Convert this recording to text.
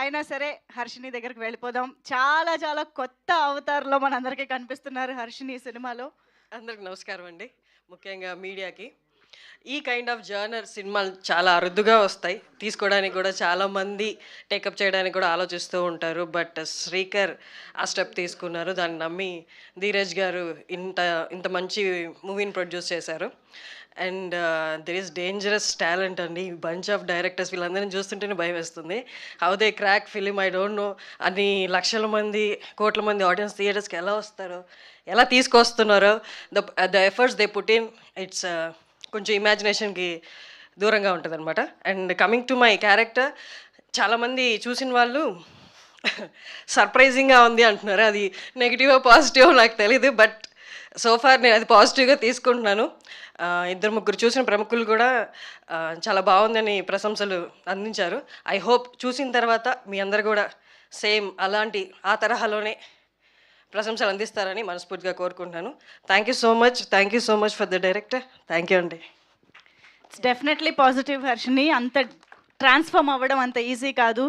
అయినా సరే హర్షిని దగ్గరికి వెళ్ళిపోదాం. చాలా చాలా కొత్త అవతారంలో మనందరికీ కనిపిస్తున్నారు హర్షిని ఈ సినిమాలో. అందరికి నమస్కారం అండి. ముఖ్యంగా మీడియాకి. ఈ కైండ్ ఆఫ్ జర్నర్ సినిమాలు చాలా అరుదుగా వస్తాయి. తీసుకోవడానికి కూడా చాలామంది టేకప్ చేయడానికి కూడా ఆలోచిస్తూ ఉంటారు. బట్ శ్రీకర్ ఆ స్టెప్ తీసుకున్నారు. దాన్ని నమ్మి ధీరజ్ గారు ఇంత ఇంత మంచి మూవీని ప్రొడ్యూస్ చేశారు. And there is dangerous talent అండి. బంచ్ ఆఫ్ డైరెక్టర్స్ వీళ్ళందరినీ చూస్తుంటేనే భయం వేస్తుంది. How they crack film I don't know. అన్ని లక్షల మంది, కోట్ల మంది ఆడియన్స్ థియేటర్స్కి ఎలా వస్తారో, ఎలా తీసుకొస్తున్నారో, the efforts they put in, it's కొంచెం ఇమాజినేషన్కి దూరంగా ఉంటుంది అనమాట. And coming to my character, చాలామంది చూసిన వాళ్ళు సర్ప్రైజింగ్గా ఉంది అంటున్నారు. అది నెగిటివో పాజిటివో నాకు తెలీదు. బట్ సోఫార్ నేను అది పాజిటివ్గా తీసుకుంటున్నాను. ఇద్దరు ముగ్గురు చూసిన ప్రముఖులు కూడా చాలా బాగుందని ప్రశంసలు అందించారు. ఐ హోప్ చూసిన తర్వాత మీ అందరు కూడా సేమ్ అలాంటి ఆ తరహాలోనే ప్రశంసలు అందిస్తారని మనస్ఫూర్తిగా కోరుకుంటున్నాను. Thank you so much for the director. Thank you అండి. It's definitely positive Harshini. అంత ట్రాన్స్ఫార్మ్ అవ్వడం అంత ఈజీ కాదు.